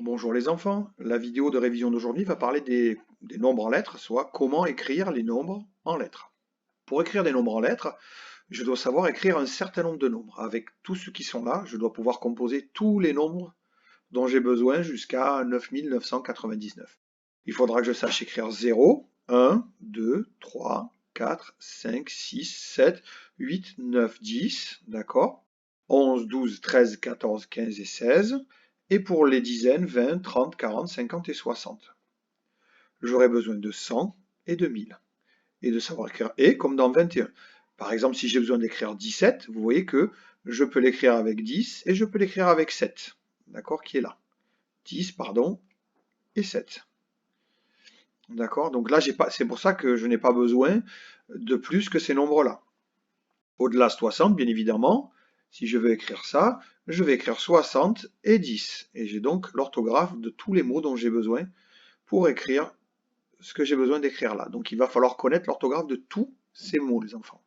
Bonjour les enfants, la vidéo de révision d'aujourd'hui va parler des nombres en lettres, soit comment écrire les nombres en lettres. Pour écrire des nombres en lettres, je dois savoir écrire un certain nombre de nombres. Avec tous ceux qui sont là, je dois pouvoir composer tous les nombres dont j'ai besoin jusqu'à 9999. Il faudra que je sache écrire 0, 1, 2, 3, 4, 5, 6, 7, 8, 9, 10, d'accord? 11, 12, 13, 14, 15 et 16. Et pour les dizaines, 20, 30, 40, 50 et 60. J'aurai besoin de 100 et de 1000. Et de savoir écrire et comme dans 21. Par exemple, si j'ai besoin d'écrire 17, vous voyez que je peux l'écrire avec 10 et je peux l'écrire avec 7. D'accord, qui est là. 10, pardon, et 7. D'accord, donc là, c'est pour ça que je n'ai pas besoin de plus que ces nombres-là. Au-delà de 60, bien évidemment, si je veux écrire ça, je vais écrire 60 et 10. Et j'ai donc l'orthographe de tous les mots dont j'ai besoin pour écrire ce que j'ai besoin d'écrire là. Donc il va falloir connaître l'orthographe de tous ces mots, les enfants.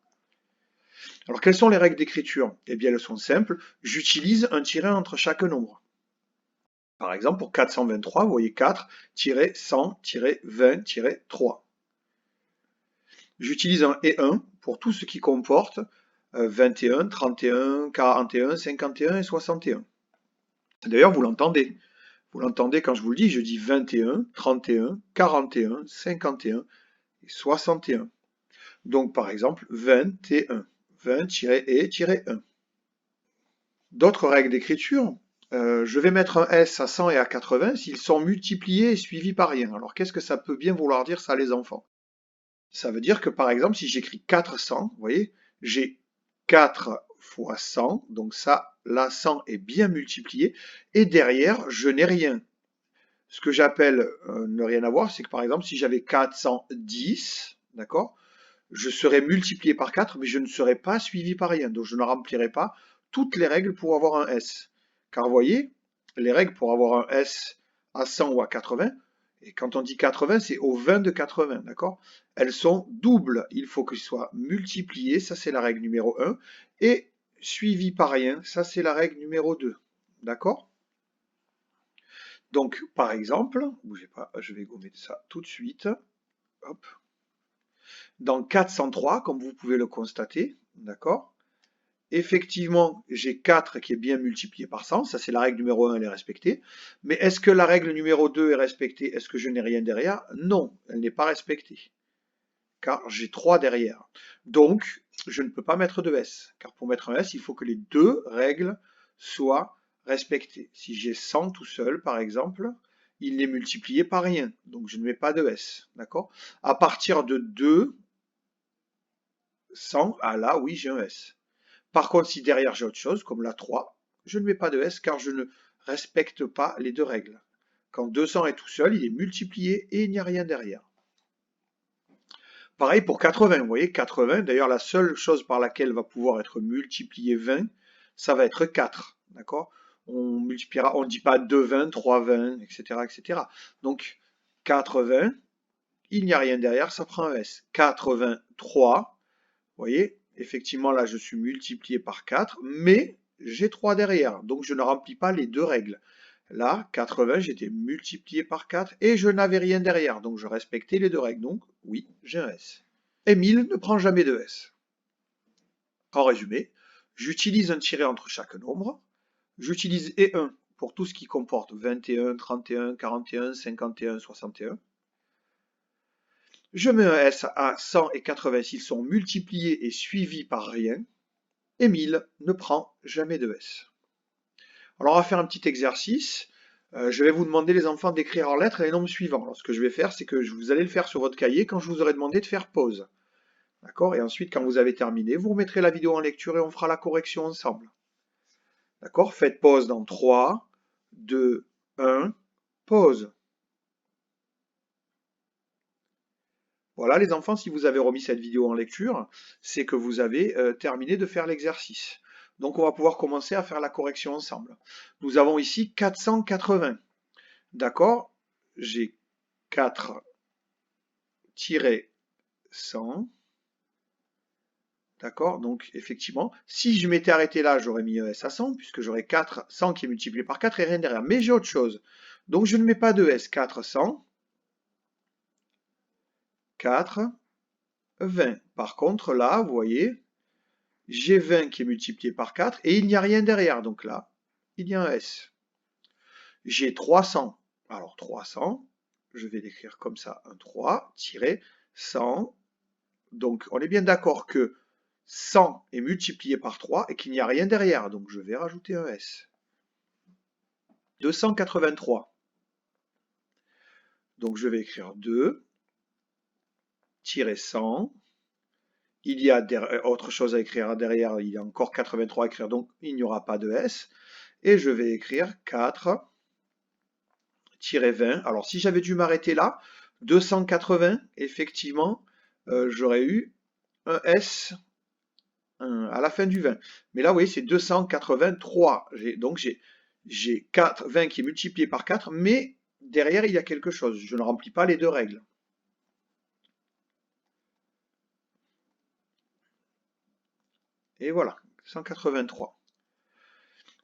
Alors quelles sont les règles d'écriture? Eh bien elles sont simples. J'utilise un tiret entre chaque nombre. Par exemple, pour 423, vous voyez 4-100-20-3. J'utilise un et 1 pour tout ce qui comporte 21, 31, 41, 51 et 61. D'ailleurs, vous l'entendez. Vous l'entendez quand je vous le dis, je dis 21, 31, 41, 51 et 61. Donc par exemple, 21. 20-et-1. D'autres règles d'écriture. Je vais mettre un S à 100 et à 80 s'ils sont multipliés et suivis par rien. Alors qu'est-ce que ça peut bien vouloir dire ça les enfants? Ça veut dire que par exemple si j'écris 400, vous voyez, j'ai 4 fois 100, donc ça, là 100 est bien multiplié, et derrière je n'ai rien. Ce que j'appelle ne rien avoir, c'est que par exemple si j'avais 410, d'accord, je serais multiplié par 4, mais je ne serais pas suivi par rien. Donc je ne remplirai pas toutes les règles pour avoir un S. Car vous voyez, les règles pour avoir un S à 100 ou à 80, et quand on dit 80, c'est au 20 de 80, d'accord? Elles sont doubles. Il faut qu'elles soient multipliées, ça c'est la règle numéro 1, et suivies par rien, ça c'est la règle numéro 2. D'accord? Donc, par exemple, bougez pas, je vais gommer ça tout de suite. Hop. Dans 403, comme vous pouvez le constater, d'accord? Effectivement, j'ai 4 qui est bien multiplié par 100, ça c'est la règle numéro 1, elle est respectée. Mais est-ce que la règle numéro 2 est respectée? Est-ce que je n'ai rien derrière? Non, elle n'est pas respectée, car j'ai 3 derrière. Donc, je ne peux pas mettre de S, car pour mettre un S, il faut que les deux règles soient respectées. Si j'ai 100 tout seul, par exemple, il n'est multiplié par rien, donc je ne mets pas de S, d'accord? À partir de 2, 100, ah là, oui, j'ai un S. Par contre, si derrière j'ai autre chose, comme la 3, je ne mets pas de S car je ne respecte pas les deux règles. Quand 200 est tout seul, il est multiplié et il n'y a rien derrière. Pareil pour 80, vous voyez, 80, d'ailleurs la seule chose par laquelle va pouvoir être multiplié 20, ça va être 4, d'accord? On multipliera, on ne dit pas 2 20, 3 20, etc., etc. Donc 80, il n'y a rien derrière, ça prend un S. 83, vous voyez, effectivement là je suis multiplié par 4, mais j'ai 3 derrière, donc je ne remplis pas les deux règles. Là, 80, j'étais multiplié par 4 et je n'avais rien derrière, donc je respectais les deux règles, donc oui, j'ai un S. Et 1000 ne prend jamais de S. En résumé, j'utilise un tiret entre chaque nombre, j'utilise et 1 pour tout ce qui comporte 21, 31, 41, 51, 61. Je mets un S à 100 et 80 s'ils sont multipliés et suivis par rien. Et 1000 ne prend jamais de S. Alors on va faire un petit exercice. Je vais vous demander les enfants d'écrire en lettres les nombres suivants. Alors ce que je vais faire, c'est que vous allez le faire sur votre cahier quand je vous aurai demandé de faire pause. D'accord? Et ensuite, quand vous avez terminé, vous remettrez la vidéo en lecture et on fera la correction ensemble. D'accord? Faites pause dans 3, 2, 1, pause. Voilà les enfants, si vous avez remis cette vidéo en lecture, c'est que vous avez terminé de faire l'exercice. Donc on va pouvoir commencer à faire la correction ensemble. Nous avons ici 480. D'accord? J'ai 4-100. D'accord? Donc effectivement, si je m'étais arrêté là, j'aurais mis un S à 100, puisque j'aurais 400 qui est multiplié par 4 et rien derrière. Mais j'ai autre chose. Donc je ne mets pas de S. 400, 4, 20. Par contre, là, vous voyez, j'ai 20 qui est multiplié par 4 et il n'y a rien derrière. Donc là, il y a un S. J'ai 300. Alors 300, je vais l'écrire comme ça, un 3, 100. Donc on est bien d'accord que 100 est multiplié par 3 et qu'il n'y a rien derrière. Donc je vais rajouter un S. 283. Donc je vais écrire 2, 100. Il y a autre chose à écrire derrière, il y a encore 83 à écrire, donc il n'y aura pas de S. Et je vais écrire 4, 20. Alors si j'avais dû m'arrêter là, 280, effectivement, j'aurais eu un S à la fin du 20. Mais là, vous voyez, c'est 283. Donc j'ai 20 qui est multiplié par 4, mais derrière, il y a quelque chose. Je ne remplis pas les deux règles. Et voilà, 183.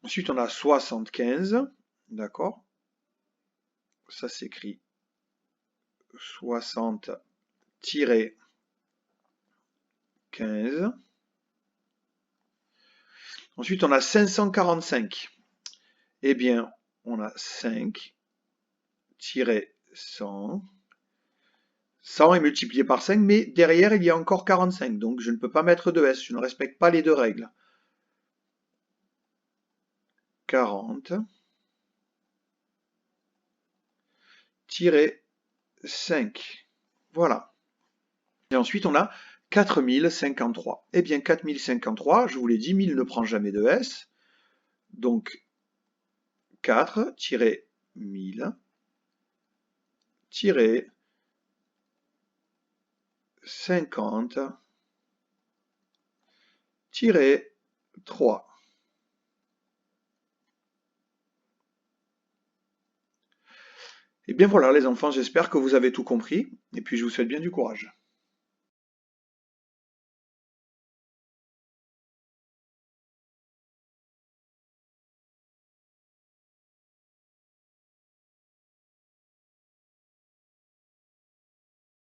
Ensuite, on a 75. D'accord? Ça s'écrit 60-15. Ensuite, on a 545. Eh bien, on a 5-100. 100 est multiplié par 5, mais derrière, il y a encore 45. Donc, je ne peux pas mettre de S. Je ne respecte pas les deux règles. 40 5. Voilà. Et ensuite, on a 4053. Eh bien, 4053, je vous l'ai dit, 1000 ne prend jamais de S. Donc, 4-1000 50-3. Et bien voilà les enfants, j'espère que vous avez tout compris, et puis je vous souhaite bien du courage.